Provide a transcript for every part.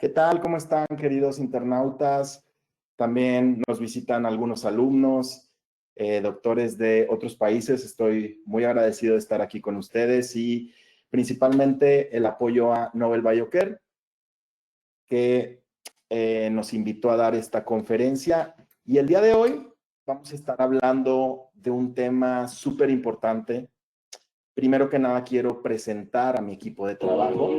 ¿Qué tal? ¿Cómo están, queridos internautas? También nos visitan algunos alumnos, doctores de otros países. Estoy muy agradecido de estar aquí con ustedes y principalmente el apoyo a Nobel Biocare, que nos invitó a dar esta conferencia. Y el día de hoy vamos a estar hablando de un tema súper importante. Primero que nada, quiero presentar a mi equipo de trabajo.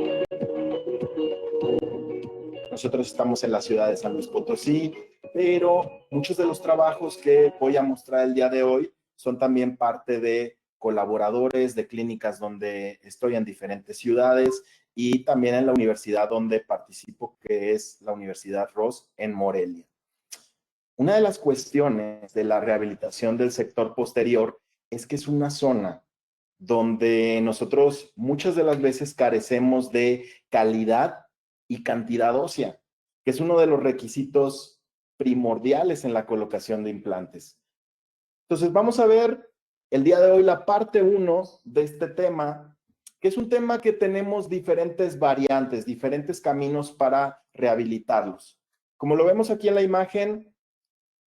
Nosotros estamos en la ciudad de San Luis Potosí, pero muchos de los trabajos que voy a mostrar el día de hoy son también parte de colaboradores de clínicas donde estoy en diferentes ciudades y también en la universidad donde participo, que es la Universidad Ross en Morelia. Una de las cuestiones de la rehabilitación del sector posterior es que es una zona donde nosotros muchas de las veces carecemos de calidad y cantidad ósea, que es uno de los requisitos primordiales en la colocación de implantes. Entonces vamos a ver el día de hoy la parte 1 de este tema, que es un tema que tenemos diferentes variantes, diferentes caminos para rehabilitarlos. Como lo vemos aquí en la imagen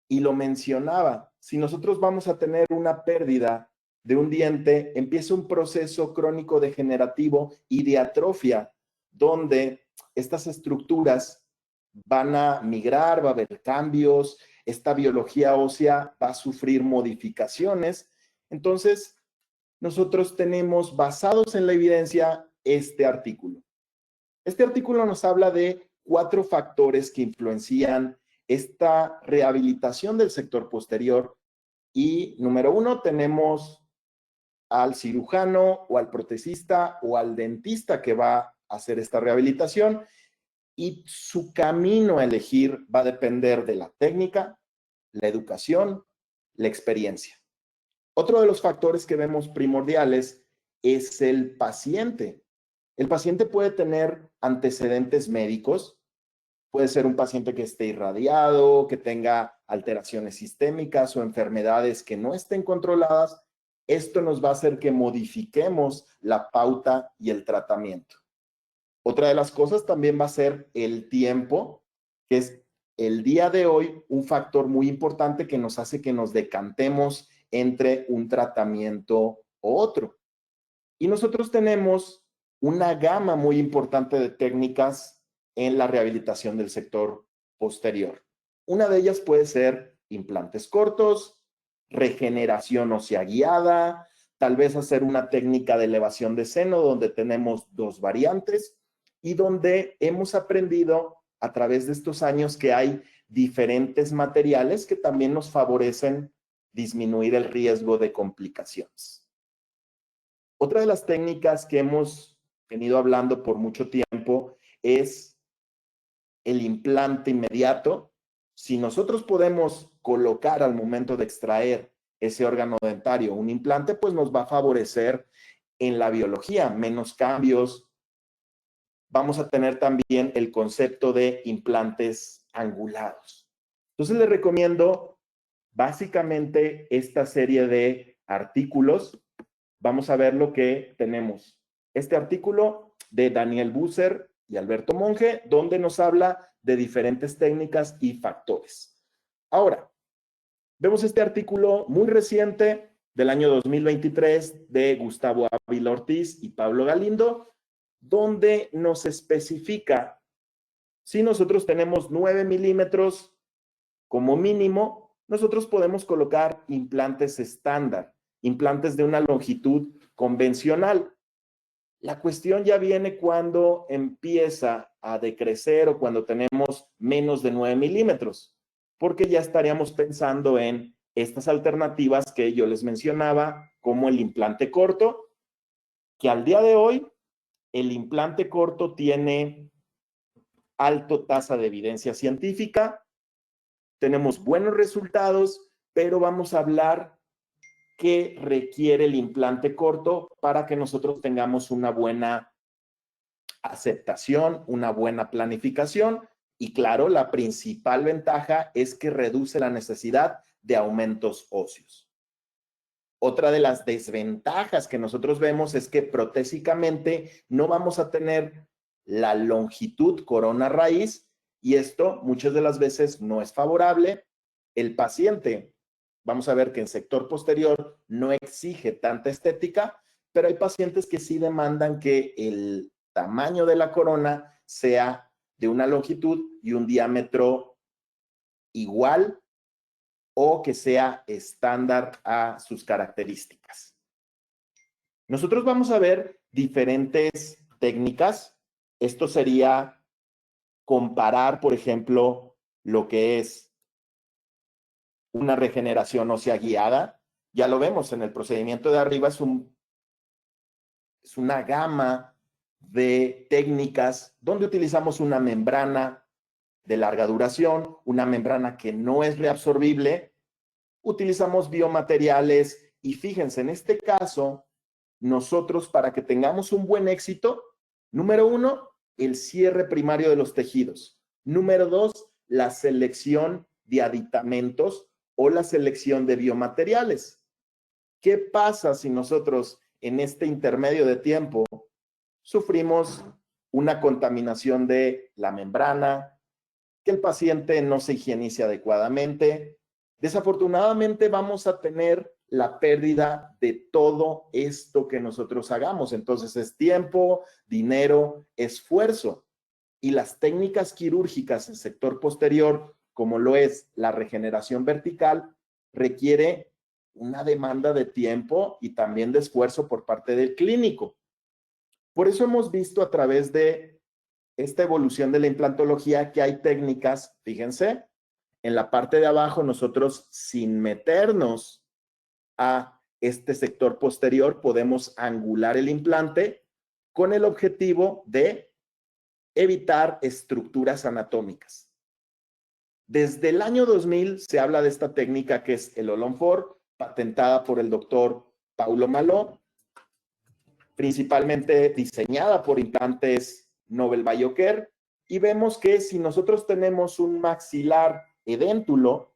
y lo mencionaba, si nosotros vamos a tener una pérdida de un diente, empieza un proceso crónico degenerativo y de atrofia, donde estas estructuras van a migrar, va a haber cambios, esta biología ósea va a sufrir modificaciones. Entonces, nosotros tenemos, basados en la evidencia, este artículo. Este artículo nos habla de 4 factores que influencian esta rehabilitación del sector posterior. Y número 1, tenemos al cirujano o al protesista o al dentista que va a hacer esta rehabilitación, y su camino a elegir va a depender de la técnica, la educación, la experiencia. Otro de los factores que vemos primordiales es el paciente. El paciente puede tener antecedentes médicos, puede ser un paciente que esté irradiado, que tenga alteraciones sistémicas o enfermedades que no estén controladas. Esto nos va a hacer que modifiquemos la pauta y el tratamiento. Otra de las cosas también va a ser el tiempo, que es el día de hoy un factor muy importante que nos hace que nos decantemos entre un tratamiento u otro. Y nosotros tenemos una gama muy importante de técnicas en la rehabilitación del sector posterior. Una de ellas puede ser implantes cortos, regeneración ósea guiada, tal vez hacer una técnica de elevación de seno donde tenemos 2 variantes y donde hemos aprendido a través de estos años que hay diferentes materiales que también nos favorecen disminuir el riesgo de complicaciones. Otra de las técnicas que hemos venido hablando por mucho tiempo es el implante inmediato. Si nosotros podemos colocar al momento de extraer ese órgano dentario un implante, pues nos va a favorecer en la biología, menos cambios. Vamos a tener también el concepto de implantes angulados. Entonces les recomiendo básicamente esta serie de artículos. Vamos a ver lo que tenemos. Este artículo de Daniel Busser y Alberto Monge, donde nos habla de diferentes técnicas y factores. Ahora, vemos este artículo muy reciente del año 2023 de Gustavo Ávila Ortiz y Pablo Galindo, donde nos especifica si nosotros tenemos 9 milímetros como mínimo, nosotros podemos colocar implantes estándar, implantes de una longitud convencional. La cuestión ya viene cuando empieza a decrecer o cuando tenemos menos de 9 milímetros, porque ya estaríamos pensando en estas alternativas que yo les mencionaba, como el implante corto, que al día de hoy el implante corto tiene alta tasa de evidencia científica, tenemos buenos resultados, pero vamos a hablar qué requiere el implante corto para que nosotros tengamos una buena aceptación, una buena planificación. Y claro, la principal ventaja es que reduce la necesidad de aumentos óseos. Otra de las desventajas que nosotros vemos es que protésicamente no vamos a tener la longitud corona raíz, y esto muchas de las veces no es favorable. El paciente, vamos a ver que en sector posterior no exige tanta estética, pero hay pacientes que sí demandan que el tamaño de la corona sea de una longitud y un diámetro igual o que sea estándar a sus características. Nosotros vamos a ver diferentes técnicas. Esto sería comparar, por ejemplo, lo que es una regeneración ósea guiada. Ya lo vemos en el procedimiento de arriba, es una gama de técnicas donde utilizamos una membrana de larga duración, una membrana que no es reabsorbible, utilizamos biomateriales y fíjense, en este caso, nosotros para que tengamos un buen éxito, número 1, el cierre primario de los tejidos. Número 2, la selección de aditamentos o la selección de biomateriales. ¿Qué pasa si nosotros en este intermedio de tiempo sufrimos una contaminación de la membrana, que el paciente no se higienice adecuadamente? Desafortunadamente vamos a tener la pérdida de todo esto que nosotros hagamos. Entonces es tiempo, dinero, esfuerzo. Y las técnicas quirúrgicas en sector posterior, como lo es la regeneración vertical, requiere una demanda de tiempo y también de esfuerzo por parte del clínico. Por eso hemos visto a través de esta evolución de la implantología que hay técnicas, fíjense, en la parte de abajo nosotros sin meternos a este sector posterior podemos angular el implante con el objetivo de evitar estructuras anatómicas. Desde el año 2000 se habla de esta técnica que es el All-on-4, patentada por el doctor Paulo Maló, principalmente diseñada por implantes Nobel Biocare, y vemos que si nosotros tenemos un maxilar edéntulo,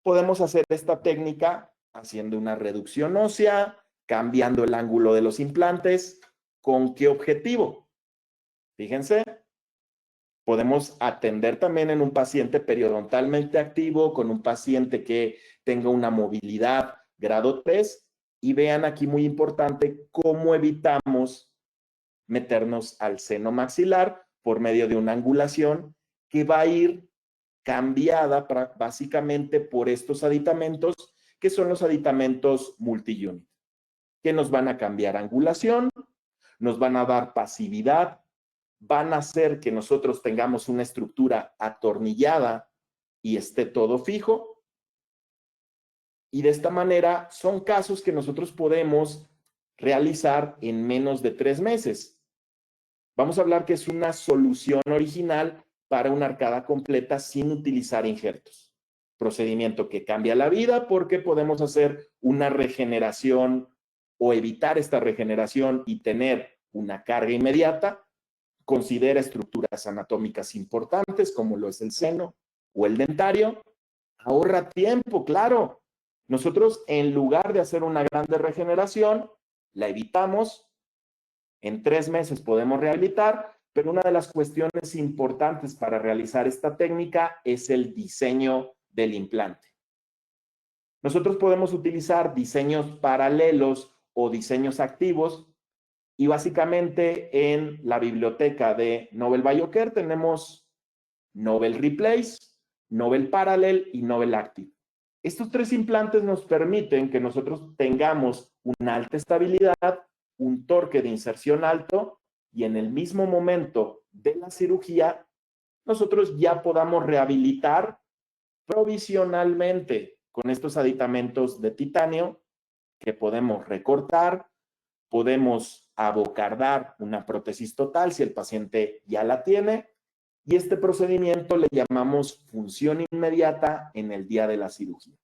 podemos hacer esta técnica haciendo una reducción ósea, cambiando el ángulo de los implantes. ¿Con qué objetivo? Fíjense, podemos atender también en un paciente periodontalmente activo, con un paciente que tenga una movilidad grado 3, y vean aquí muy importante cómo evitamos meternos al seno maxilar por medio de una angulación que va a ir cambiada básicamente por estos aditamentos, que son los aditamentos multi-unit, que nos van a cambiar angulación, nos van a dar pasividad, van a hacer que nosotros tengamos una estructura atornillada y esté todo fijo. Y de esta manera son casos que nosotros podemos realizar en menos de 3 meses. Vamos a hablar que es una solución original para una arcada completa sin utilizar injertos. Procedimiento que cambia la vida porque podemos hacer una regeneración o evitar esta regeneración y tener una carga inmediata. Considera estructuras anatómicas importantes como lo es el seno o el dentario. Ahorra tiempo, claro. Nosotros, en lugar de hacer una grande regeneración, la evitamos. En 3 meses podemos rehabilitar, pero una de las cuestiones importantes para realizar esta técnica es el diseño del implante. Nosotros podemos utilizar diseños paralelos o diseños activos, y básicamente en la biblioteca de Nobel Biocare tenemos Nobel Replace, Nobel Parallel y Nobel Active. Estos 3 implantes nos permiten que nosotros tengamos una alta estabilidad, un torque de inserción alto, y en el mismo momento de la cirugía nosotros ya podamos rehabilitar provisionalmente con estos aditamentos de titanio que podemos recortar, podemos abocardar una prótesis total si el paciente ya la tiene, y este procedimiento le llamamos función inmediata en el día de la cirugía.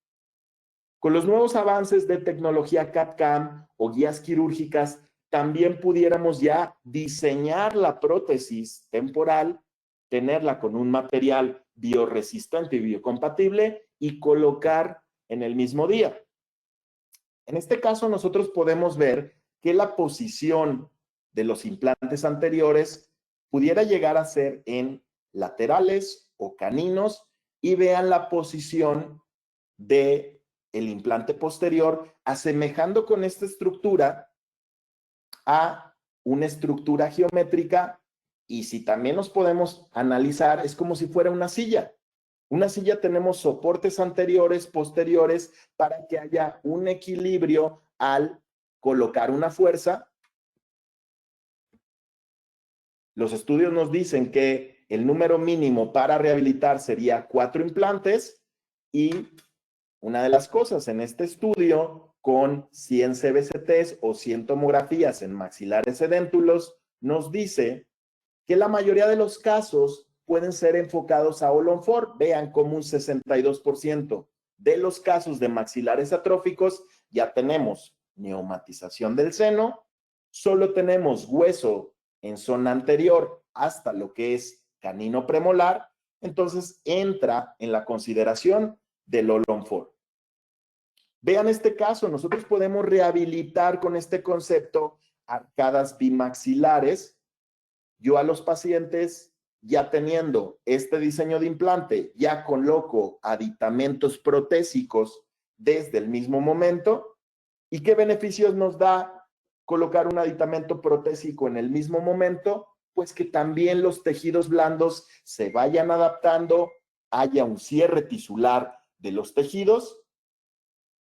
Con los nuevos avances de tecnología CAD/CAM o guías quirúrgicas, también pudiéramos ya diseñar la prótesis temporal, tenerla con un material bioresistente y biocompatible y colocar en el mismo día. En este caso, nosotros podemos ver que la posición de los implantes anteriores pudiera llegar a ser en laterales o caninos, y vean la posición del implante posterior, asemejando con esta estructura a una estructura geométrica. Y si también nos podemos analizar, es como si fuera una silla. Una silla, tenemos soportes anteriores, posteriores, para que haya un equilibrio al colocar una fuerza. Los estudios nos dicen que el número mínimo para rehabilitar sería 4 implantes, y una de las cosas en este estudio, con 100 CBCTs o 100 tomografías en maxilares edéntulos, nos dice que la mayoría de los casos pueden ser enfocados a All on 4. Vean como un 62% de los casos de maxilares atróficos ya tenemos neumatización del seno, solo tenemos hueso en zona anterior hasta lo que es canino premolar, entonces entra en la consideración del All on 4. Vean este caso, nosotros podemos rehabilitar con este concepto arcadas bimaxilares. Yo a los pacientes, ya teniendo este diseño de implante, ya coloco aditamentos protésicos desde el mismo momento. ¿Y qué beneficios nos da colocar un aditamento protésico en el mismo momento? Pues que también los tejidos blandos se vayan adaptando, haya un cierre tisular de los tejidos,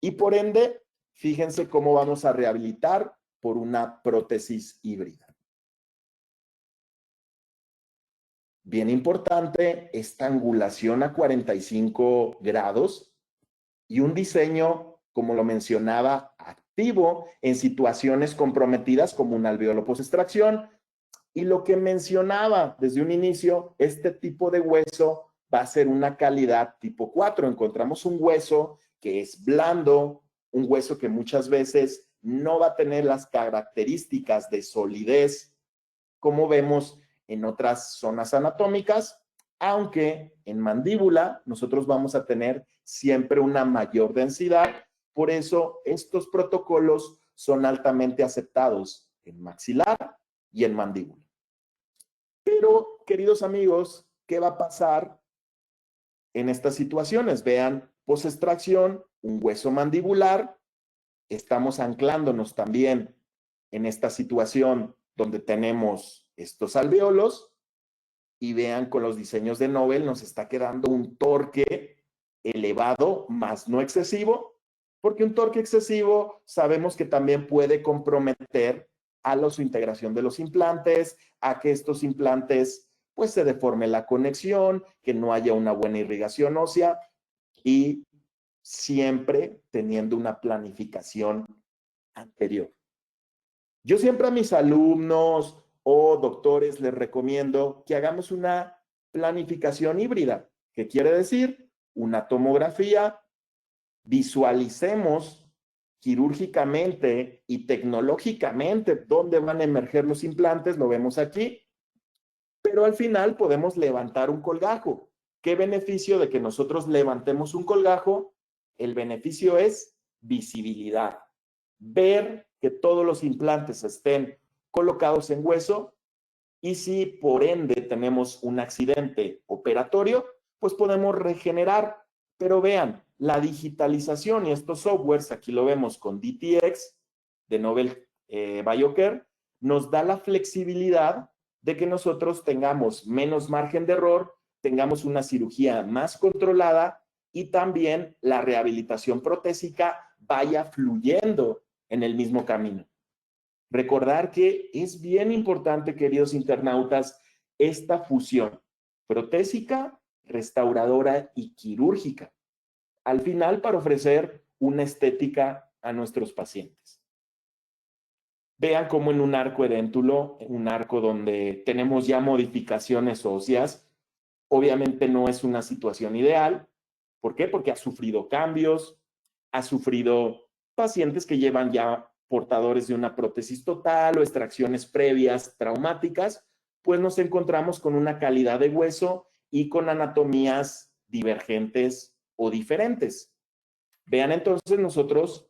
y por ende, fíjense cómo vamos a rehabilitar por una prótesis híbrida. Bien importante, esta angulación a 45 grados y un diseño, como lo mencionaba, activo en situaciones comprometidas como un alveolo post-extracción. Y lo que mencionaba desde un inicio, este tipo de hueso va a ser una calidad tipo 4. Encontramos un hueso que es blando, un hueso que muchas veces no va a tener las características de solidez como vemos en otras zonas anatómicas, aunque en mandíbula nosotros vamos a tener siempre una mayor densidad. Por eso estos protocolos son altamente aceptados en maxilar y en mandíbula. Pero, queridos amigos, ¿qué va a pasar en estas situaciones? Vean, post-extracción, un hueso mandibular. Estamos anclándonos también en esta situación donde tenemos estos alvéolos, y vean, con los diseños de Nobel nos está quedando un torque elevado, más no excesivo, porque un torque excesivo sabemos que también puede comprometer a su integración de los implantes, a que estos implantes pues se deforme la conexión, que no haya una buena irrigación ósea, y siempre teniendo una planificación anterior. Yo siempre a mis alumnos o doctores les recomiendo que hagamos una planificación híbrida. ¿Qué quiere decir? Una tomografía, visualicemos quirúrgicamente y tecnológicamente dónde van a emerger los implantes, lo vemos aquí, pero al final podemos levantar un colgajo. ¿Qué beneficio de que nosotros levantemos un colgajo? El beneficio es visibilidad. Ver que todos los implantes estén colocados en hueso, y si por ende tenemos un accidente operatorio, pues podemos regenerar. Pero vean, la digitalización y estos softwares, aquí lo vemos con DTX de Nobel Biocare, nos da la flexibilidad de que nosotros tengamos menos margen de error, tengamos una cirugía más controlada, y también la rehabilitación protésica vaya fluyendo en el mismo camino. Recordar que es bien importante, queridos internautas, esta fusión protésica, restauradora y quirúrgica, al final, para ofrecer una estética a nuestros pacientes. Vean cómo en un arco edéntulo, un arco donde tenemos ya modificaciones óseas, obviamente no es una situación ideal. ¿Por qué? Porque ha sufrido cambios, ha sufrido pacientes que llevan ya portadores de una prótesis total o extracciones previas traumáticas, pues nos encontramos con una calidad de hueso y con anatomías divergentes o diferentes. Vean, entonces nosotros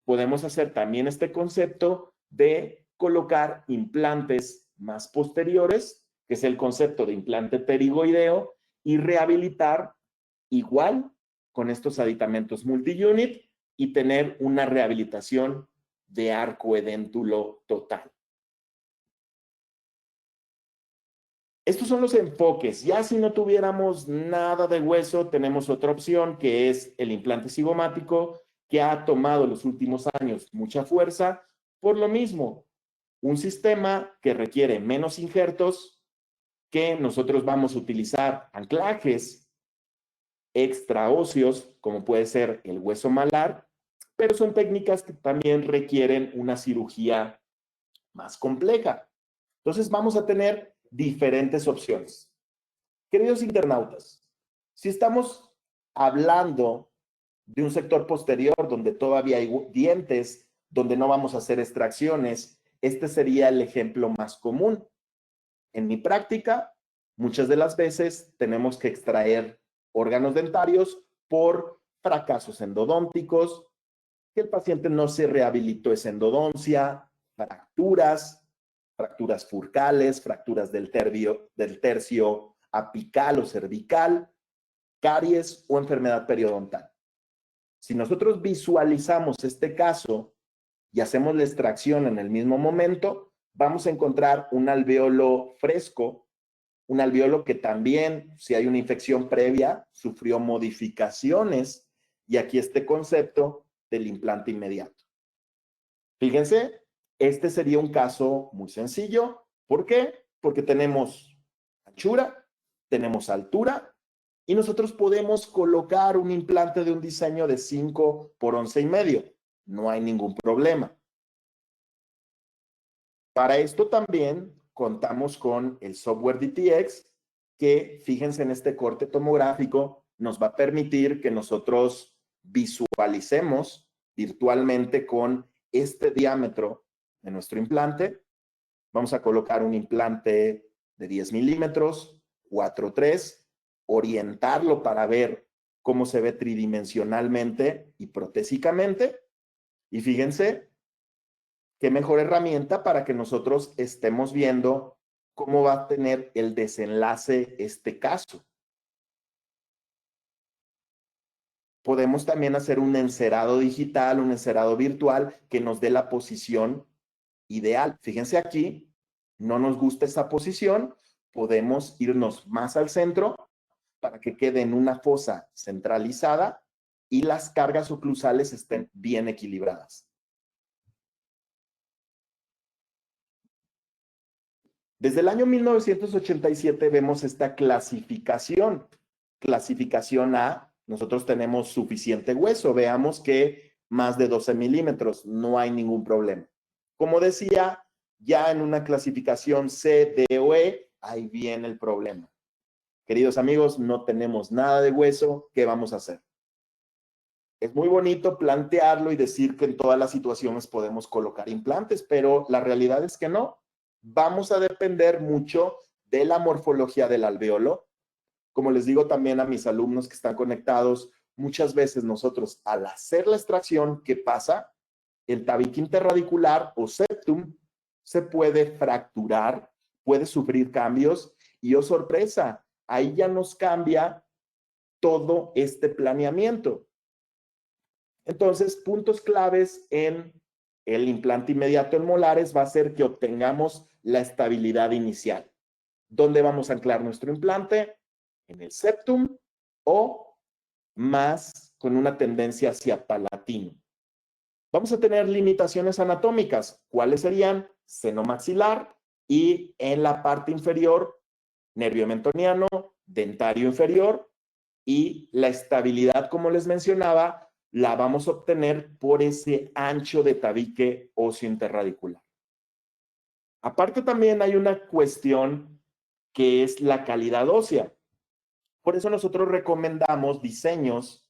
podemos hacer también este concepto de colocar implantes más posteriores, que es el concepto de implante pterigoideo, y rehabilitar igual con estos aditamentos multi-unit y tener una rehabilitación de arco edéntulo total. Estos son los enfoques. Ya si no tuviéramos nada de hueso, tenemos otra opción que es el implante cigomático, que ha tomado los últimos años mucha fuerza. Por lo mismo, un sistema que requiere menos injertos, que nosotros vamos a utilizar anclajes extraóseos, como puede ser el hueso malar, pero son técnicas que también requieren una cirugía más compleja. Entonces vamos a tener diferentes opciones. Queridos internautas, si estamos hablando de un sector posterior donde todavía hay dientes, donde no vamos a hacer extracciones, este sería el ejemplo más común. En mi práctica, muchas de las veces tenemos que extraer órganos dentarios por fracasos endodónticos, que el paciente no se rehabilitó esa endodoncia, fracturas furcales, fracturas del tercio apical o cervical, caries o enfermedad periodontal. Si nosotros visualizamos este caso y hacemos la extracción en el mismo momento, vamos a encontrar un alveolo fresco, un alveolo que también, si hay una infección previa, sufrió modificaciones, y aquí este concepto del implante inmediato. Fíjense, este sería un caso muy sencillo. ¿Por qué? Porque tenemos anchura, tenemos altura, y nosotros podemos colocar un implante de un diseño de 5 por 11,5. No hay ningún problema. Para esto también contamos con el software DTX, que fíjense en este corte tomográfico, nos va a permitir que nosotros visualicemos virtualmente con este diámetro de nuestro implante. Vamos a colocar un implante de 10 milímetros, 4.3, orientarlo para ver cómo se ve tridimensionalmente y protésicamente. Y fíjense, qué mejor herramienta para que nosotros estemos viendo cómo va a tener el desenlace este caso. Podemos también hacer un encerado digital, un encerado virtual que nos dé la posición ideal. Fíjense aquí, no nos gusta esa posición, podemos irnos más al centro para que quede en una fosa centralizada y las cargas oclusales estén bien equilibradas. Desde el año 1987 vemos esta clasificación. Clasificación A, nosotros tenemos suficiente hueso. Veamos que más de 12 milímetros, no hay ningún problema. Como decía, ya en una clasificación C, D o E, ahí viene el problema. Queridos amigos, no tenemos nada de hueso, ¿qué vamos a hacer? Es muy bonito plantearlo y decir que en todas las situaciones podemos colocar implantes, pero la realidad es que no. Vamos a depender mucho de la morfología del alveolo. Como les digo también a mis alumnos que están conectados, muchas veces nosotros al hacer la extracción, ¿qué pasa? El tabique interradicular o septum se puede fracturar, puede sufrir cambios y, oh sorpresa, ahí ya nos cambia todo este planeamiento. Entonces, puntos claves en el implante inmediato en molares va a ser que obtengamos la estabilidad inicial. ¿Dónde vamos a anclar nuestro implante? En el septum o más con una tendencia hacia palatino. Vamos a tener limitaciones anatómicas. ¿Cuáles serían? Seno maxilar y en la parte inferior, nervio mentoniano, dentario inferior, y la estabilidad, como les mencionaba, la vamos a obtener por ese ancho de tabique óseo interradicular. Aparte también hay una cuestión que es la calidad ósea. Por eso nosotros recomendamos diseños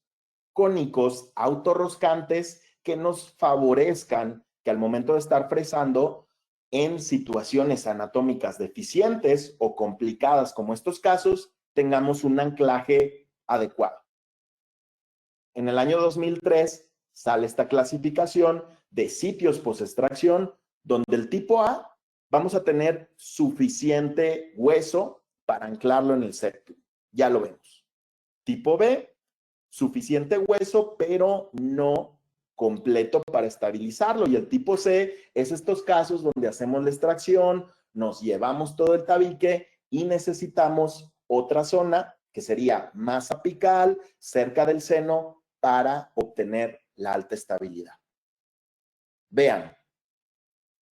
cónicos autorroscantes que nos favorezcan que al momento de estar fresando en situaciones anatómicas deficientes o complicadas como estos casos, tengamos un anclaje adecuado. En el año 2003 sale esta clasificación de sitios post-extracción donde el tipo A vamos a tener suficiente hueso para anclarlo en el septum. Ya lo vemos. Tipo B, suficiente hueso, pero no completo para estabilizarlo. Y el tipo C es estos casos donde hacemos la extracción, nos llevamos todo el tabique y necesitamos otra zona que sería más apical, cerca del seno, para obtener la alta estabilidad. Vean,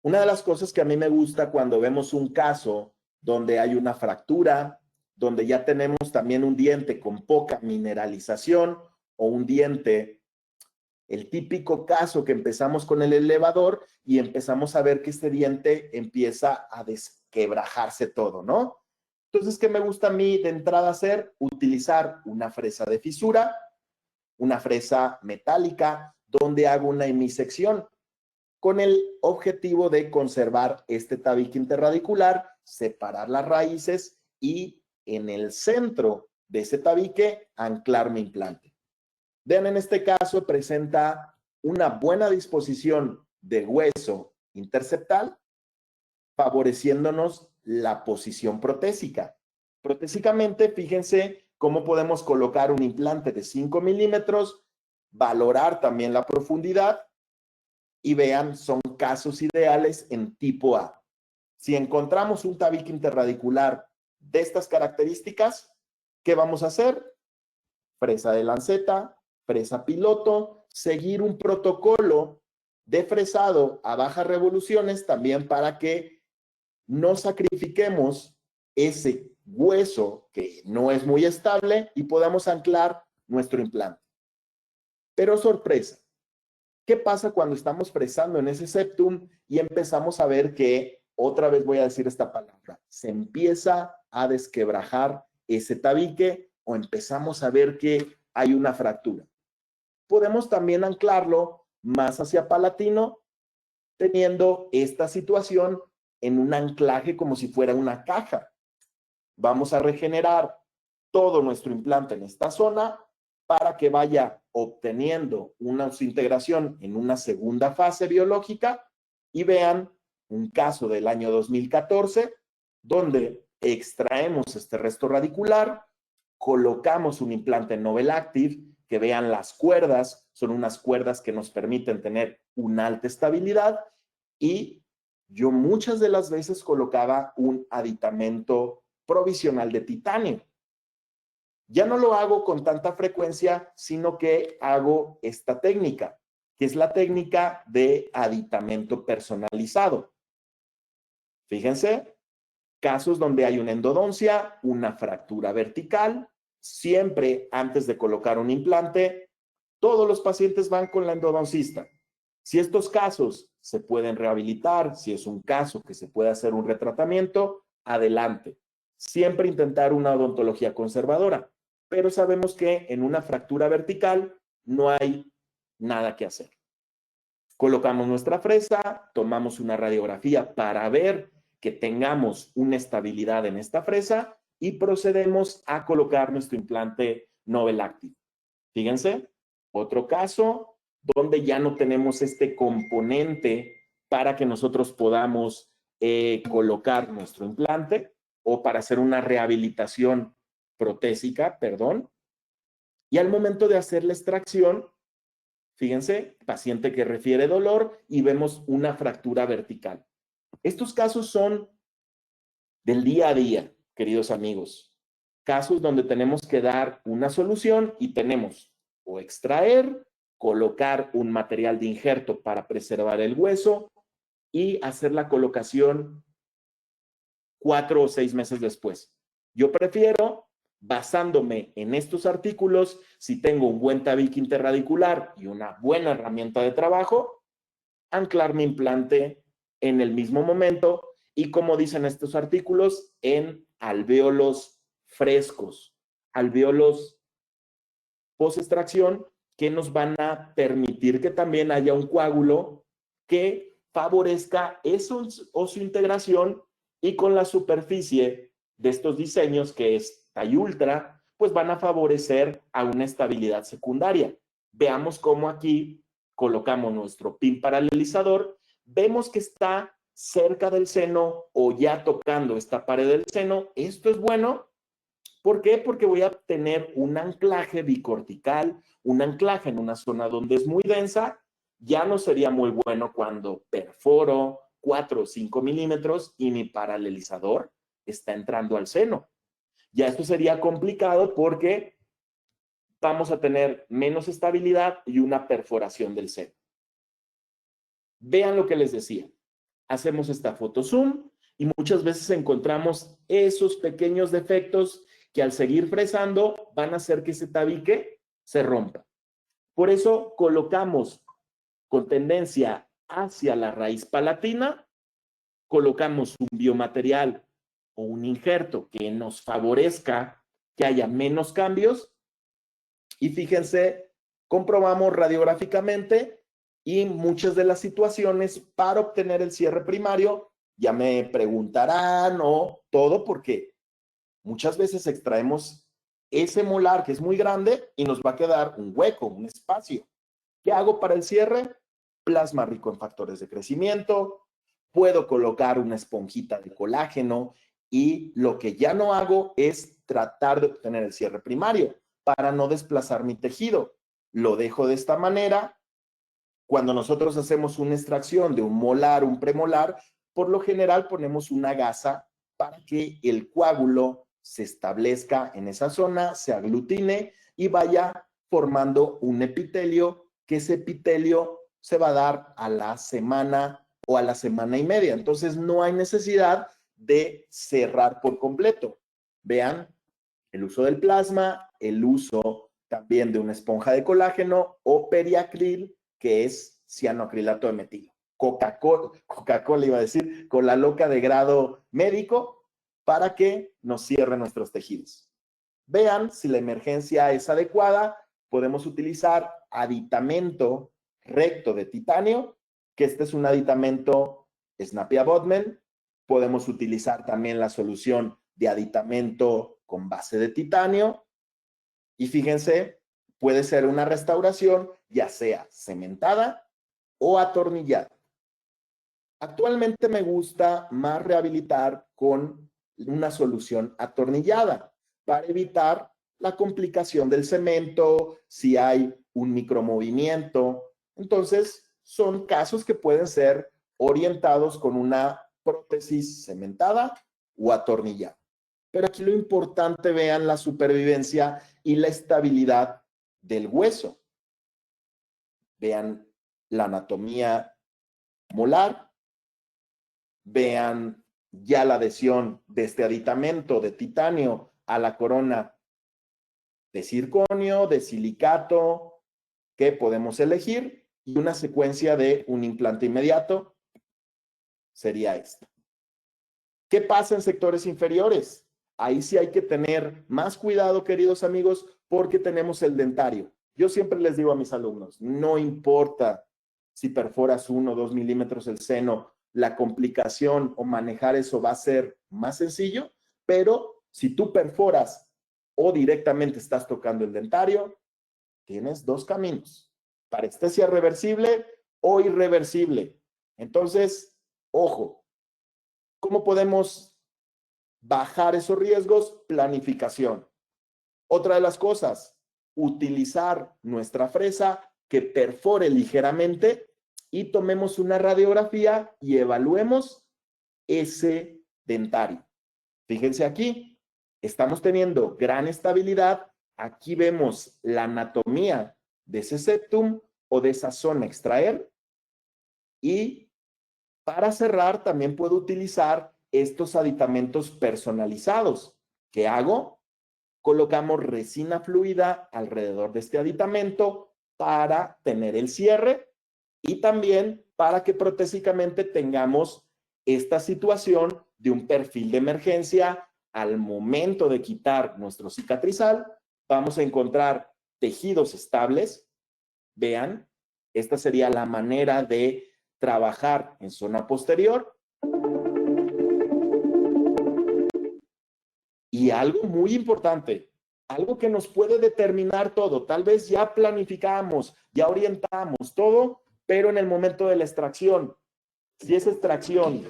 una de las cosas que a mí me gusta cuando vemos un caso donde hay una fractura, donde ya tenemos también un diente con poca mineralización o un diente, el típico caso que empezamos con el elevador y empezamos a ver que este diente empieza a desquebrajarse todo, ¿no? Entonces, ¿qué me gusta a mí de entrada hacer? Utilizar una fresa de fisura, una fresa metálica, donde hago una hemisección con el objetivo de conservar este tabique interradicular, separar las raíces y en el centro de ese tabique anclar mi implante. Vean, en este caso presenta una buena disposición de hueso interceptal, favoreciéndonos la posición protésica. Protésicamente, fíjense cómo podemos colocar un implante de 5 milímetros, valorar también la profundidad y vean, son casos ideales en tipo A. Si encontramos un tabique interradicular de estas características, ¿qué vamos a hacer? Fresa de lanceta, fresa piloto, seguir un protocolo de fresado a bajas revoluciones también para que no sacrifiquemos ese hueso que no es muy estable y podamos anclar nuestro implante. Pero sorpresa, ¿qué pasa cuando estamos fresando en ese septum y empezamos a ver que, otra vez voy a decir esta palabra, se empieza a desquebrajar ese tabique o empezamos a ver que hay una fractura? Podemos también anclarlo más hacia palatino, teniendo esta situación en un anclaje como si fuera una caja. Vamos a regenerar todo nuestro implante en esta zona para que vaya obteniendo una integración en una segunda fase biológica y vean un caso del año 2014 donde extraemos este resto radicular, colocamos un implante Novel Active, que vean las cuerdas, son unas cuerdas que nos permiten tener una alta estabilidad y yo muchas de las veces colocaba un aditamento provisional de titanio. Ya no lo hago con tanta frecuencia, sino que hago esta técnica, que es la técnica de aditamento personalizado. Fíjense, casos donde hay una endodoncia, una fractura vertical, siempre antes de colocar un implante, todos los pacientes van con la endodoncista. Si estos casos se pueden rehabilitar, si es un caso que se puede hacer un retratamiento, adelante. Siempre intentar una odontología conservadora, pero sabemos que en una fractura vertical no hay nada que hacer. Colocamos nuestra fresa, tomamos una radiografía para ver que tengamos una estabilidad en esta fresa y procedemos a colocar nuestro implante Novel Active. Fíjense, otro caso donde ya no tenemos este componente para que nosotros podamos colocar nuestro implante o para hacer una rehabilitación protésica, perdón. Y al momento de hacer la extracción, fíjense, paciente que refiere dolor y vemos una fractura vertical. Estos casos son del día a día, queridos amigos. Casos donde tenemos que dar una solución y tenemos o extraer, colocar un material de injerto para preservar el hueso y hacer la colocación 4 o 6 meses después. Yo prefiero, basándome en estos artículos, si tengo un buen tabique interradicular y una buena herramienta de trabajo, anclar mi implante en el mismo momento y, como dicen estos artículos, en alvéolos frescos, alvéolos post-extracción que nos van a permitir que también haya un coágulo que favorezca esa osseointegración y con la superficie de estos diseños, que es TAI Ultra, pues van a favorecer a una estabilidad secundaria. Veamos cómo aquí colocamos nuestro pin paralelizador, vemos que está cerca del seno o ya tocando esta pared del seno. Esto es bueno. ¿Por qué? Porque voy a tener un anclaje bicortical, un anclaje en una zona donde es muy densa. Ya no sería muy bueno cuando perforo 4 o 5 milímetros y mi paralelizador está entrando al seno. Ya esto sería complicado porque vamos a tener menos estabilidad y una perforación del seno. Vean lo que les decía. Hacemos esta foto zoom y muchas veces encontramos esos pequeños defectos que al seguir fresando van a hacer que ese tabique se rompa. Por eso colocamos con tendencia hacia la raíz palatina, colocamos un biomaterial o un injerto que nos favorezca que haya menos cambios y fíjense, comprobamos radiográficamente y muchas de las situaciones para obtener el cierre primario, ya me preguntarán o todo porque muchas veces extraemos ese molar que es muy grande y nos va a quedar un hueco, un espacio. ¿Qué hago para el cierre? Plasma rico en factores de crecimiento, puedo colocar una esponjita de colágeno y lo que ya no hago es tratar de obtener el cierre primario para no desplazar mi tejido. Lo dejo de esta manera. Cuando nosotros hacemos una extracción de un molar, un premolar, por lo general ponemos una gasa para que el coágulo se establezca en esa zona, se aglutine y vaya formando un epitelio, que ese epitelio se va a dar a la semana o a la semana y media. Entonces no hay necesidad de cerrar por completo. Vean el uso del plasma, el uso también de una esponja de colágeno o periacril, que es cianoacrilato de metilo. Coca-Cola iba a decir, con la loca de grado médico para que nos cierre nuestros tejidos. Vean si la emergencia es adecuada, podemos utilizar aditamento recto de titanio, que este es un aditamento Snapia-Bodmer. Podemos utilizar también la solución de aditamento con base de titanio. Y fíjense, puede ser una restauración ya sea cementada o atornillada. Actualmente me gusta más rehabilitar con una solución atornillada para evitar la complicación del cemento, si hay un micromovimiento. Entonces, son casos que pueden ser orientados con una prótesis cementada o atornillada. Pero aquí lo importante, vean la supervivencia y la estabilidad del hueso. Vean la anatomía molar. Vean ya la adhesión de este aditamento de titanio a la corona de circonio, de silicato, que podemos elegir, y una secuencia de un implante inmediato sería esta. ¿Qué pasa en sectores inferiores? Ahí sí hay que tener más cuidado, queridos amigos, porque tenemos el dentario. Yo siempre les digo a mis alumnos, no importa si perforas 1 o 2 milímetros el seno, la complicación o manejar eso va a ser más sencillo, pero si tú perforas o directamente estás tocando el dentario, tienes dos caminos, parestesia reversible o irreversible. Entonces, ojo, ¿cómo podemos bajar esos riesgos? Planificación. Otra de las cosas, utilizar nuestra fresa que perfore ligeramente y tomemos una radiografía y evaluemos ese dentario. Fíjense aquí, estamos teniendo gran estabilidad. Aquí vemos la anatomía de ese septum o de esa zona extraer. Y para cerrar, también puedo utilizar estos aditamentos personalizados. ¿Qué hago? Colocamos resina fluida alrededor de este aditamento para tener el cierre y también para que protésicamente tengamos esta situación de un perfil de emergencia. Al momento de quitar nuestro cicatrizal, vamos a encontrar tejidos estables. Vean, esta sería la manera de trabajar en zona posterior. Y algo muy importante, algo que nos puede determinar todo, tal vez ya planificamos, ya orientamos todo, pero en el momento de la extracción Si esa extracción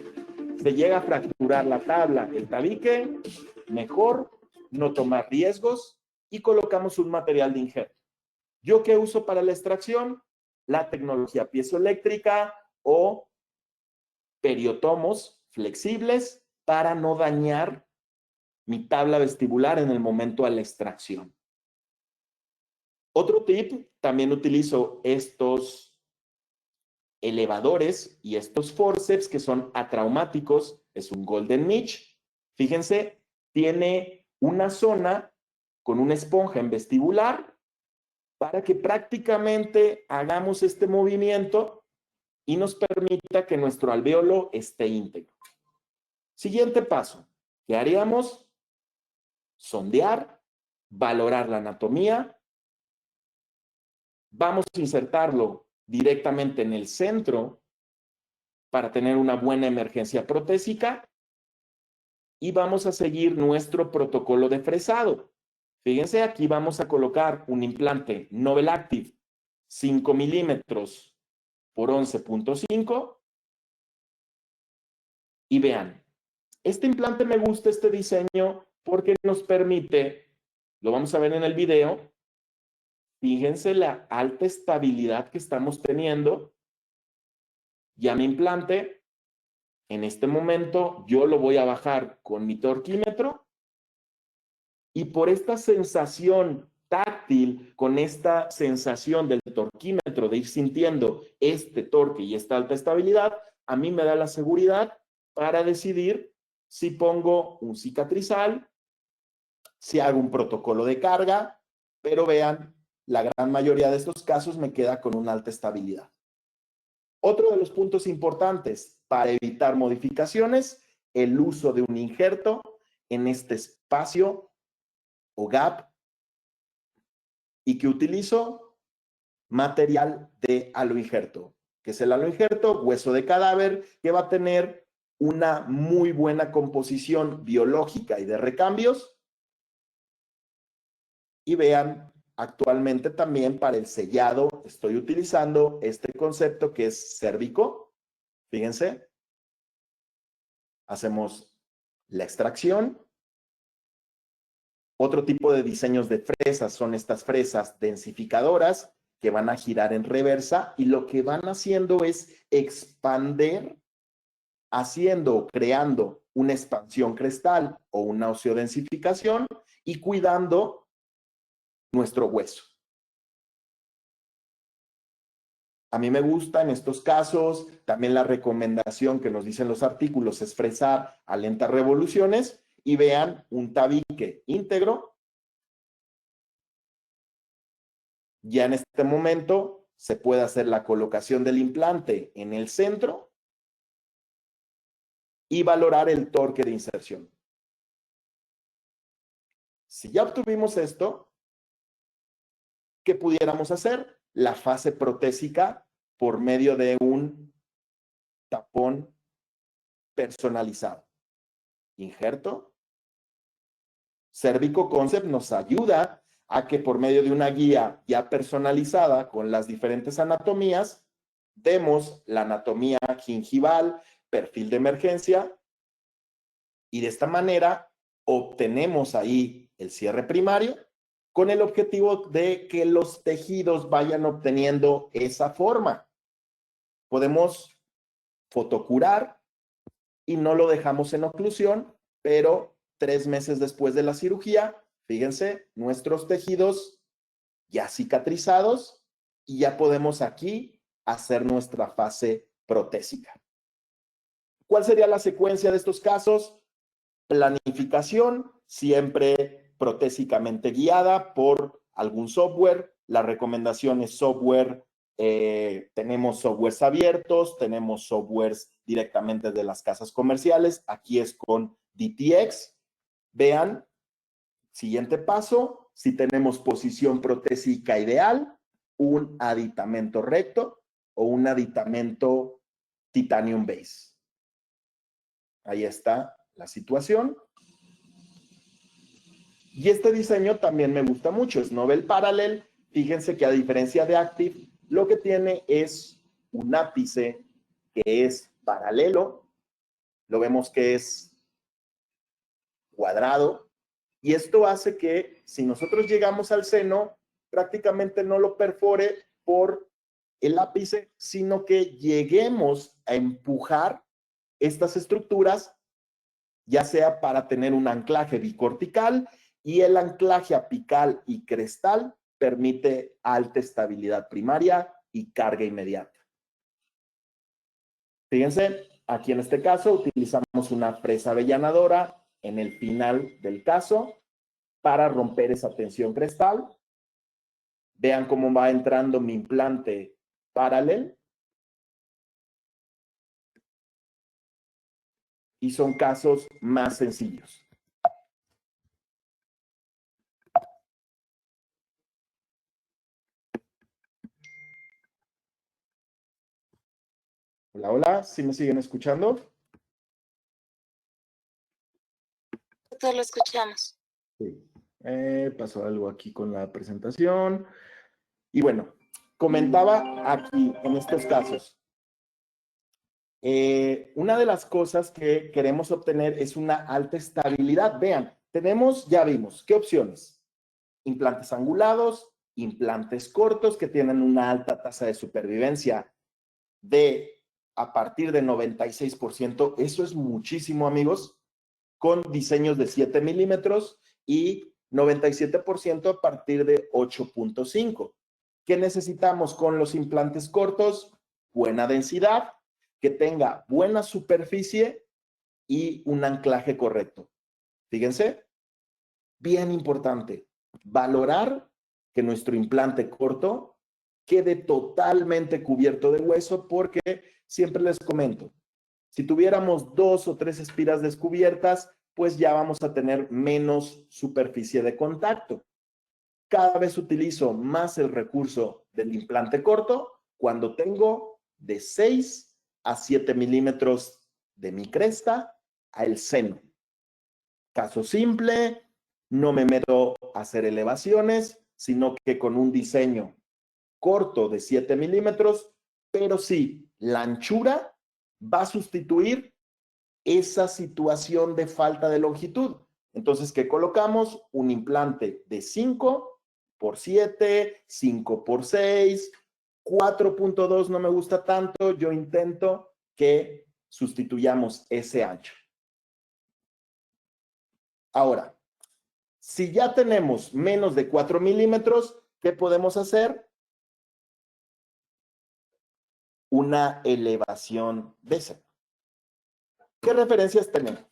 se llega a fracturar la tabla, el tabique, mejor no tomar riesgos y colocamos un material de injerto. ¿Yo qué uso para la extracción? La tecnología piezoeléctrica o periotomos flexibles para no dañar mi tabla vestibular en el momento de la extracción. Otro tip, también utilizo estos elevadores y estos forceps que son atraumáticos, es un golden niche. Fíjense, tiene una zona con una esponja en vestibular para que prácticamente hagamos este movimiento y nos permita que nuestro alvéolo esté íntegro. Siguiente paso, ¿qué haríamos? Sondear, valorar la anatomía. Vamos a insertarlo directamente en el centro para tener una buena emergencia protésica y vamos a seguir nuestro protocolo de fresado. Fíjense, aquí vamos a colocar un implante Novel Active 5 milímetros por 11.5 y vean, este implante me gusta este diseño porque nos permite, lo vamos a ver en el video, fíjense la alta estabilidad que estamos teniendo. Ya mi implante, en este momento, yo lo voy a bajar con mi torquímetro y por esta sensación táctil, con esta sensación del torquímetro de ir sintiendo este torque y esta alta estabilidad, a mí me da la seguridad para decidir si pongo un cicatrizal, si hago un protocolo de carga, pero vean, la gran mayoría de estos casos me queda con una alta estabilidad. Otro de los puntos importantes para evitar modificaciones, el uso de un injerto en este espacio o gap y que utilizo material de aloinjerto, que es el aloinjerto, hueso de cadáver, que va a tener una muy buena composición biológica y de recambios. Y vean, actualmente también para el sellado estoy utilizando este concepto que es cérvico. Fíjense, hacemos la extracción. Otro tipo de diseños de fresas son estas fresas densificadoras que van a girar en reversa y lo que van haciendo es expander, haciendo, creando una expansión crestal o una osteodensificación y cuidando nuestro hueso. A mí me gusta en estos casos, también la recomendación que nos dicen los artículos es fresar a lentas revoluciones y vean un tabique íntegro. Ya en este momento se puede hacer la colocación del implante en el centro y valorar el torque de inserción. Si ya obtuvimos esto, ¿qué pudiéramos hacer? La fase protésica por medio de un tapón personalizado. Injerto. Cervico Concept nos ayuda a que por medio de una guía ya personalizada con las diferentes anatomías, demos la anatomía gingival, perfil de emergencia, y de esta manera obtenemos ahí el cierre primario con el objetivo de que los tejidos vayan obteniendo esa forma. Podemos fotocurar y no lo dejamos en oclusión, pero 3 meses después de la cirugía, fíjense, nuestros tejidos ya cicatrizados y ya podemos aquí hacer nuestra fase protésica. ¿Cuál sería la secuencia de estos casos? Planificación, siempre protésicamente guiada por algún software. La recomendación es software, tenemos softwares abiertos, tenemos softwares directamente de las casas comerciales. Aquí es con DTX. Vean, siguiente paso, si tenemos posición protésica ideal, un aditamento recto o un aditamento titanium base. Ahí está la situación. Y este diseño también me gusta mucho, es Novel Parallel. Fíjense que a diferencia de Active, lo que tiene es un ápice que es paralelo, lo vemos que es cuadrado, y esto hace que si nosotros llegamos al seno, prácticamente no lo perfore por el ápice, sino que lleguemos a empujar estas estructuras, ya sea para tener un anclaje bicortical, y el anclaje apical y crestal permite alta estabilidad primaria y carga inmediata. Fíjense, aquí en este caso utilizamos una fresa avellanadora en el final del caso para romper esa tensión crestal. Vean cómo va entrando mi implante paralelo. Y son casos más sencillos. Hola, hola, ¿sí me siguen escuchando? Todos lo escuchamos. Sí. Pasó algo aquí con la presentación. Y bueno, comentaba aquí en estos casos. Una de las cosas que queremos obtener es una alta estabilidad. Vean, tenemos, ya vimos, ¿qué opciones? Implantes angulados, implantes cortos que tienen una alta tasa de supervivencia de a partir de 96%. Eso es muchísimo, amigos, con diseños de 7 milímetros y 97% a partir de 8.5. ¿Qué necesitamos con los implantes cortos? Buena densidad, que tenga buena superficie y un anclaje correcto. Fíjense, bien importante, valorar que nuestro implante corto quede totalmente cubierto de hueso, porque siempre les comento, si tuviéramos 2 o 3 espiras descubiertas, pues ya vamos a tener menos superficie de contacto. Cada vez utilizo más el recurso del implante corto cuando tengo de 6 a 7 milímetros de mi cresta al seno. Caso simple, no me meto a hacer elevaciones, sino que con un diseño corto de 7 milímetros, pero sí, la anchura va a sustituir esa situación de falta de longitud. Entonces, ¿qué colocamos? Un implante de 5 por 7, 5 por 6, 4.2 no me gusta tanto, yo intento que sustituyamos ese ancho. Ahora, si ya tenemos menos de 4 milímetros, ¿qué podemos hacer? Una elevación de seno. ¿Qué referencias tenemos?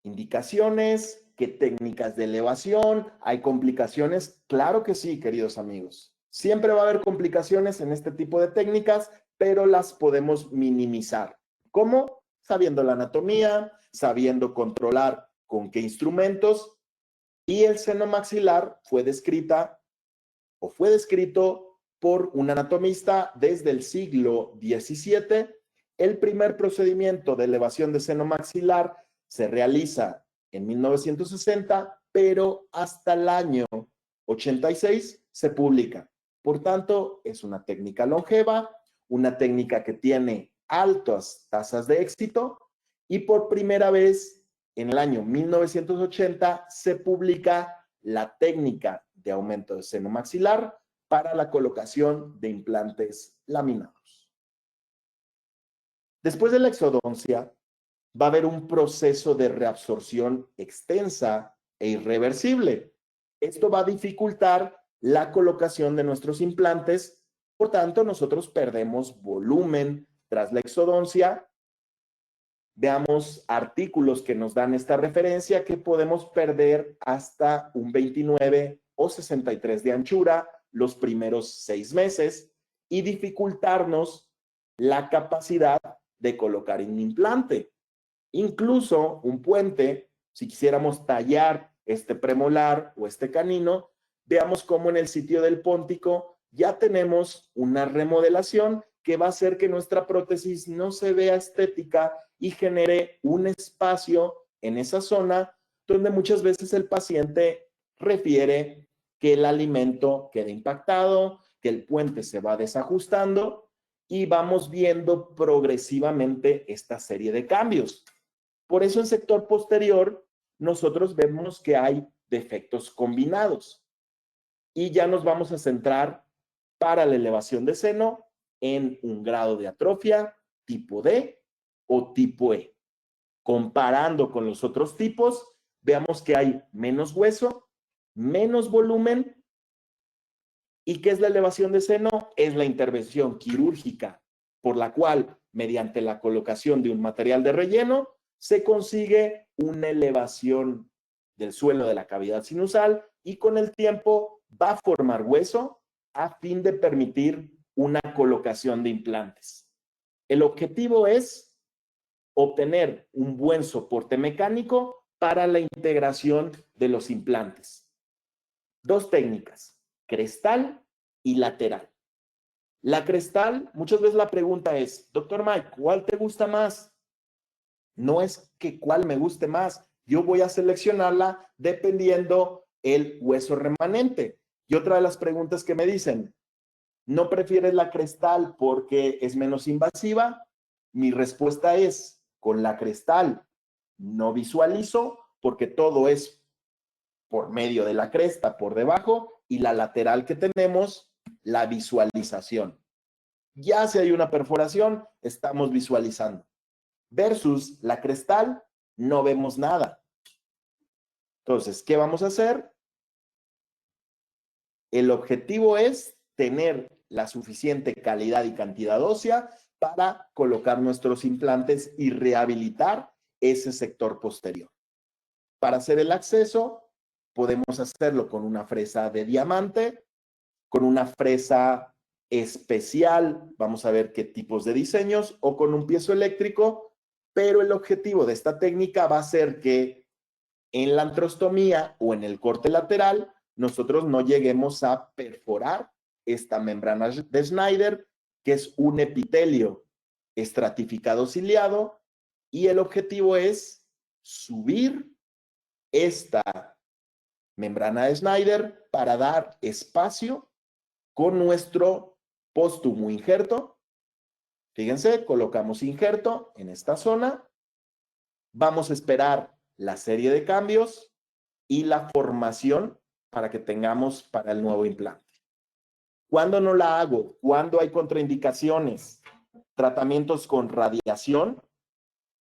Indicaciones, ¿qué técnicas de elevación? ¿Hay complicaciones? Claro que sí, queridos amigos. Siempre va a haber complicaciones en este tipo de técnicas, pero las podemos minimizar. ¿Cómo? Sabiendo la anatomía, sabiendo controlar con qué instrumentos. Y el seno maxilar fue descrito por un anatomista desde el siglo XVII. El primer procedimiento de elevación de seno maxilar se realiza en 1960, pero hasta el año 86 se publica. Por tanto, es una técnica longeva, una técnica que tiene altas tasas de éxito, y por primera vez en el año 1980 se publica la técnica de aumento de seno maxilar para la colocación de implantes laminados. Después de la exodoncia, va a haber un proceso de reabsorción extensa e irreversible. Esto va a dificultar la colocación de nuestros implantes, por tanto, nosotros perdemos volumen tras la exodoncia. Veamos artículos que nos dan esta referencia, que podemos perder hasta un 29 o 63 de anchura los primeros 6 meses y dificultarnos la capacidad de colocar un implante. Incluso un puente, si quisiéramos tallar este premolar o este canino, veamos cómo en el sitio del póntico ya tenemos una remodelación que va a hacer que nuestra prótesis no se vea estética y genere un espacio en esa zona donde muchas veces el paciente refiere que el alimento queda impactado, que el puente se va desajustando, y vamos viendo progresivamente esta serie de cambios. Por eso en sector posterior nosotros vemos que hay defectos combinados y ya nos vamos a centrar para la elevación de seno en un grado de atrofia tipo D o tipo E. Comparando con los otros tipos, veamos que hay menos hueso, menos volumen. ¿Y qué es la elevación de seno? Es la intervención quirúrgica por la cual, mediante la colocación de un material de relleno, se consigue una elevación del suelo de la cavidad sinusal y con el tiempo va a formar hueso a fin de permitir una colocación de implantes. El objetivo es obtener un buen soporte mecánico para la integración de los implantes. Dos técnicas, crestal y lateral. La crestal, muchas veces la pregunta es, doctor Mike, ¿cuál te gusta más? No es que cuál me guste más, yo voy a seleccionarla dependiendo el hueso remanente. Y otra de las preguntas que me dicen, ¿no prefieres la crestal porque es menos invasiva? Mi respuesta es, con la crestal no visualizo porque todo es por medio de la cresta por debajo y la lateral que tenemos, la visualización. Ya si hay una perforación, estamos visualizando. Versus la crestal, no vemos nada. Entonces, ¿qué vamos a hacer? El objetivo es tener la suficiente calidad y cantidad ósea para colocar nuestros implantes y rehabilitar ese sector posterior. Para hacer el acceso, podemos hacerlo con una fresa de diamante, con una fresa especial, vamos a ver qué tipos de diseños, o con un piezoeléctrico, pero el objetivo de esta técnica va a ser que en la antrostomía o en el corte lateral, nosotros no lleguemos a perforar esta membrana de Schneider, que es un epitelio estratificado ciliado, y el objetivo es subir esta membrana de Schneider para dar espacio con nuestro póstumo injerto. Fíjense, colocamos injerto en esta zona. Vamos a esperar la serie de cambios y la formación para que tengamos para el nuevo implante. ¿Cuándo no la hago? ¿Cuándo hay contraindicaciones? Tratamientos con radiación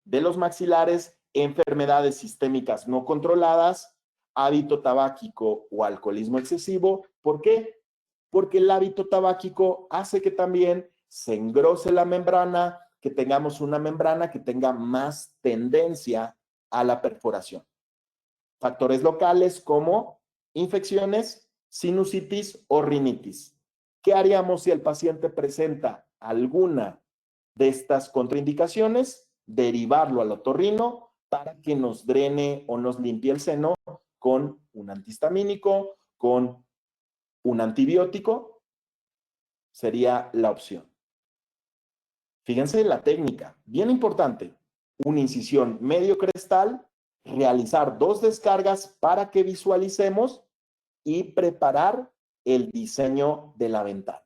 de los maxilares, enfermedades sistémicas no controladas, hábito tabáquico o alcoholismo excesivo. ¿Por qué? Porque el hábito tabáquico hace que también se engrose la membrana, que tengamos una membrana que tenga más tendencia a la perforación. Factores locales como infecciones, sinusitis o rinitis. ¿Qué haríamos si el paciente presenta alguna de estas contraindicaciones? Derivarlo al otorrino para que nos drene o nos limpie el seno con un antihistamínico, con un antibiótico, sería la opción. Fíjense la técnica, bien importante, una incisión medio crestal, realizar 2 descargas para que visualicemos y preparar el diseño de la ventana.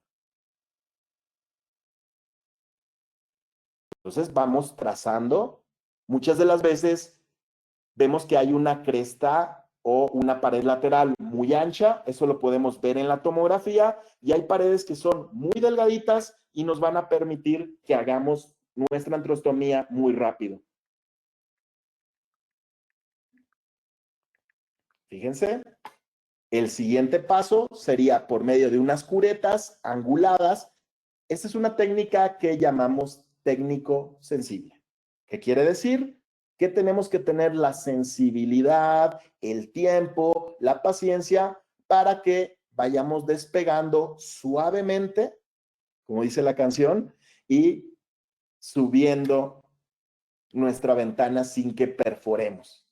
Entonces vamos trazando. Muchas de las veces vemos que hay una cresta o una pared lateral muy ancha, eso lo podemos ver en la tomografía, y hay paredes que son muy delgaditas y nos van a permitir que hagamos nuestra antrostomía muy rápido. Fíjense, el siguiente paso sería por medio de unas curetas anguladas. Esta es una técnica que llamamos técnico sensible. ¿Qué quiere decir? Que tenemos que tener la sensibilidad, el tiempo, la paciencia para que vayamos despegando suavemente, como dice la canción, y subiendo nuestra ventana sin que perforemos.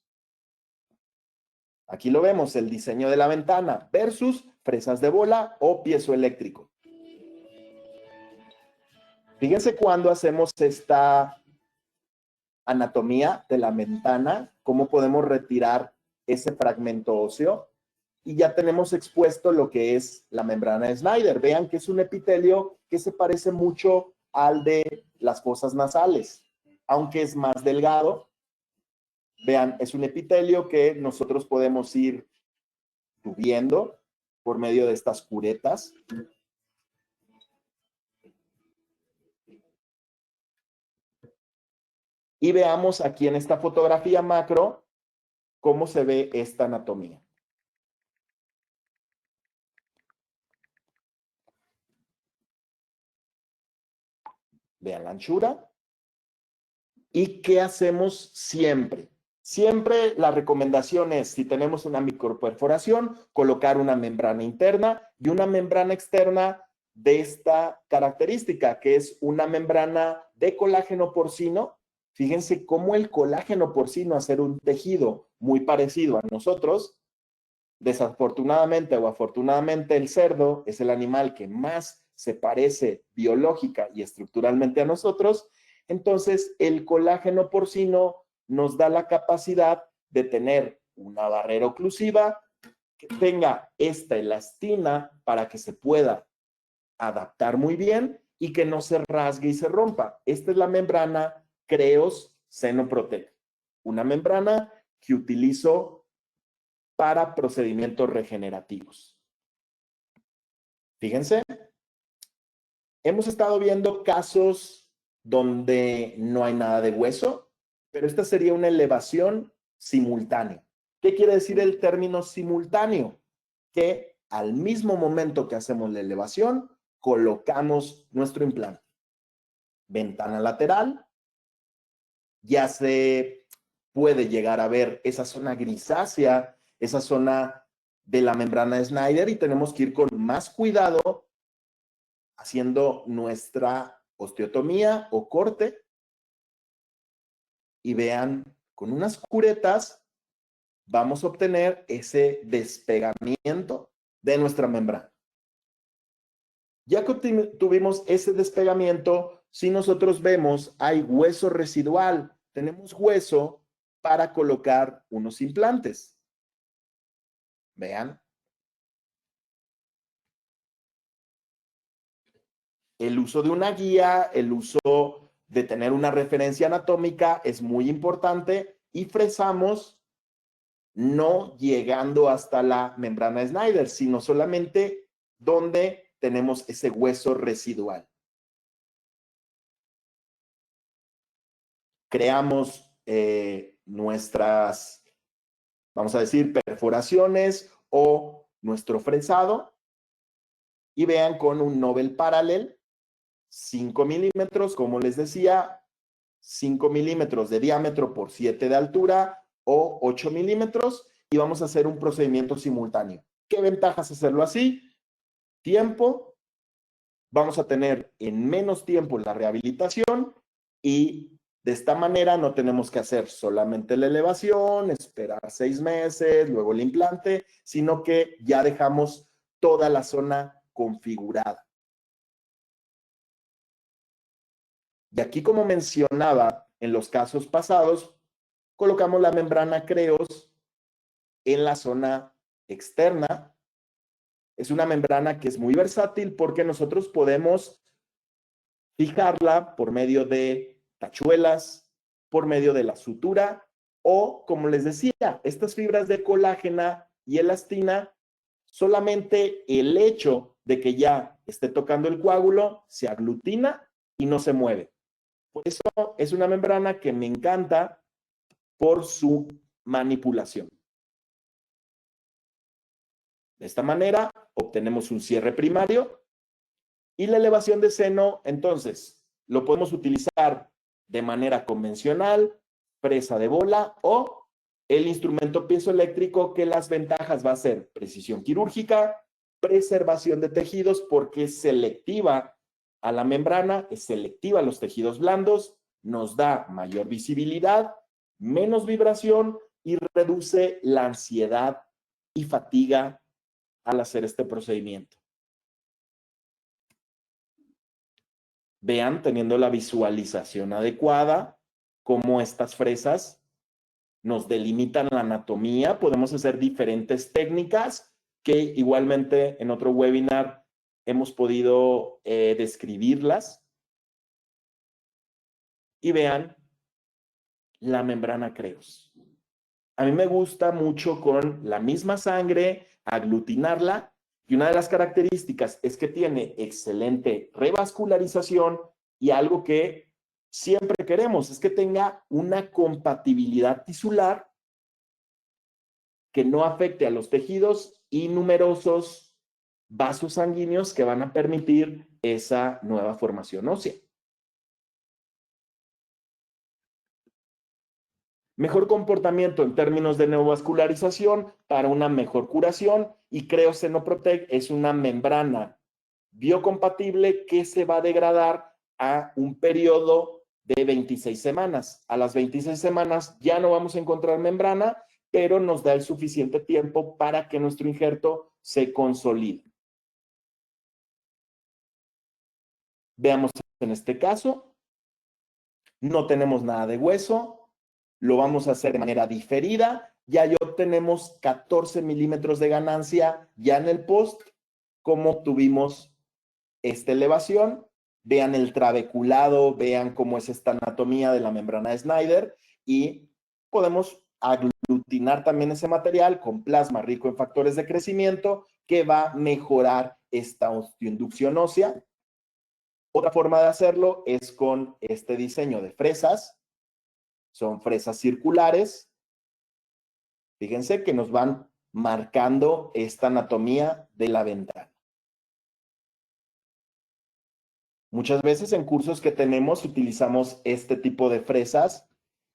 Aquí lo vemos, el diseño de la ventana versus fresas de bola o piezoeléctrico. Fíjense cuando hacemos esta anatomía de la ventana, cómo podemos retirar ese fragmento óseo, y ya tenemos expuesto lo que es la membrana de Schneider. Vean que es un epitelio que se parece mucho al de las fosas nasales, aunque es más delgado. Vean, es un epitelio que nosotros podemos ir subiendo por medio de estas curetas. Y veamos aquí en esta fotografía macro cómo se ve esta anatomía. Vean la anchura. ¿Y qué hacemos siempre? Siempre la recomendación es, si tenemos una microperforación, colocar una membrana interna y una membrana externa de esta característica, que es una membrana de colágeno porcino. Fíjense cómo el colágeno porcino, al ser un tejido muy parecido a nosotros, desafortunadamente o afortunadamente el cerdo es el animal que más se parece biológica y estructuralmente a nosotros. Entonces, el colágeno porcino nos da la capacidad de tener una barrera oclusiva que tenga esta elastina para que se pueda adaptar muy bien y que no se rasgue y se rompa. Esta es la membrana Creos Senoprotec, una membrana que utilizo para procedimientos regenerativos. Fíjense, hemos estado viendo casos donde no hay nada de hueso, pero esta sería una elevación simultánea. ¿Qué quiere decir el término simultáneo? Que al mismo momento que hacemos la elevación, colocamos nuestro implante. Ventana lateral, ya se puede llegar a ver esa zona grisácea, esa zona de la membrana de Snyder, y tenemos que ir con más cuidado haciendo nuestra osteotomía o corte. Y vean, con unas curetas vamos a obtener ese despegamiento de nuestra membrana. Ya que tuvimos ese despegamiento, si nosotros vemos, hay hueso residual, tenemos hueso para colocar unos implantes. Vean. El uso de una guía, el uso de tener una referencia anatómica es muy importante, y fresamos no llegando hasta la membrana de Snyder, sino solamente donde tenemos ese hueso residual. Creamos nuestras, vamos a decir, perforaciones o nuestro fresado, y vean, con un Nobel Parallel, 5 milímetros, como les decía, 5 milímetros de diámetro por 7 de altura o 8 milímetros, y vamos a hacer un procedimiento simultáneo. ¿Qué ventajas hacerlo así? Tiempo, vamos a tener en menos tiempo la rehabilitación, y de esta manera no tenemos que hacer solamente la elevación, esperar 6 meses, luego el implante, sino que ya dejamos toda la zona configurada. Y aquí, como mencionaba en los casos pasados, colocamos la membrana Creos en la zona externa. Es una membrana que es muy versátil porque nosotros podemos fijarla por medio de tachuelas, por medio de la sutura, o, como les decía, estas fibras de colágena y elastina, solamente el hecho de que ya esté tocando el coágulo se aglutina y no se mueve. Por eso es una membrana que me encanta por su manipulación. De esta manera obtenemos un cierre primario, y la elevación de seno, entonces, lo podemos utilizar de manera convencional, presa de bola, o el instrumento piezoeléctrico, que las ventajas va a ser precisión quirúrgica, preservación de tejidos porque es selectiva a la membrana, es selectiva a los tejidos blandos, nos da mayor visibilidad, menos vibración y reduce la ansiedad y fatiga al hacer este procedimiento. Vean, teniendo la visualización adecuada, cómo estas fresas nos delimitan la anatomía. Podemos hacer diferentes técnicas que igualmente en otro webinar hemos podido describirlas. y vean la membrana Creos. A mí me gusta mucho con la misma sangre aglutinarla, y una de las características es que tiene excelente revascularización, y algo que siempre queremos es que tenga una compatibilidad tisular que no afecte a los tejidos y numerosos vasos sanguíneos que van a permitir esa nueva formación ósea. Mejor comportamiento en términos de neovascularización para una mejor curación, y Creosenoprotec es una membrana biocompatible que se va a degradar a un periodo de 26 semanas. A las 26 semanas ya no vamos a encontrar membrana, pero nos da el suficiente tiempo para que nuestro injerto se consolide. Veamos en este caso, no tenemos nada de hueso, lo vamos a hacer de manera diferida, ya obtenemos 14 milímetros de ganancia ya en el post, como tuvimos esta elevación. Vean el trabeculado, vean cómo es esta anatomía de la membrana de Snyder, y podemos aglutinar también ese material con plasma rico en factores de crecimiento que va a mejorar esta osteoinducción ósea. Otra forma de hacerlo es con este diseño de fresas. Son fresas circulares. Fíjense que nos van marcando esta anatomía de la ventana. Muchas veces en cursos que tenemos utilizamos este tipo de fresas,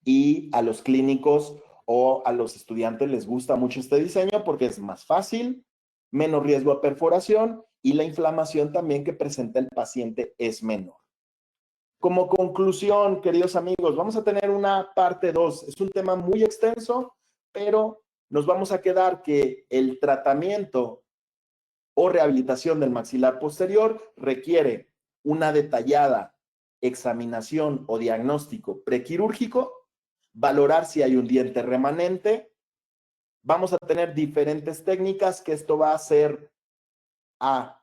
y a los clínicos o a los estudiantes les gusta mucho este diseño porque es más fácil, menos riesgo a perforación, y la inflamación también que presenta el paciente es menor. Como conclusión, queridos amigos, vamos a tener una parte 2. Es un tema muy extenso, pero nos vamos a quedar que el tratamiento o rehabilitación del maxilar posterior requiere una detallada examinación o diagnóstico prequirúrgico, valorar si hay un diente remanente. Vamos a tener diferentes técnicas que esto va a hacer a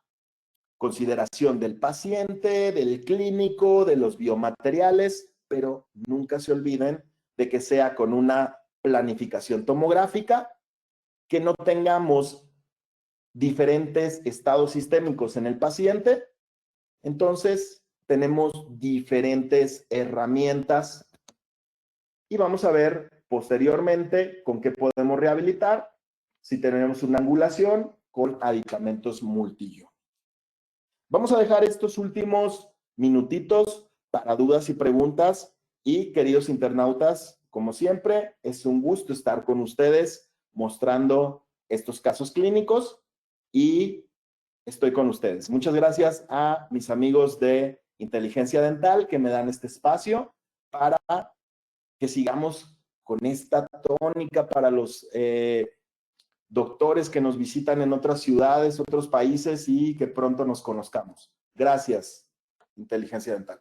consideración del paciente, del clínico, de los biomateriales, pero nunca se olviden de que sea con una planificación tomográfica, que no tengamos diferentes estados sistémicos en el paciente. Entonces, tenemos diferentes herramientas y vamos a ver posteriormente con qué podemos rehabilitar si tenemos una angulación con aditamentos multiyo. Vamos a dejar estos últimos minutitos para dudas y preguntas, y queridos internautas, como siempre, es un gusto estar con ustedes mostrando estos casos clínicos, y estoy con ustedes. Muchas gracias a mis amigos de Inteligencia Dental que me dan este espacio para que sigamos con esta tónica para los doctores que nos visitan en otras ciudades, otros países, y que pronto nos conozcamos. Gracias, Inteligencia Dental.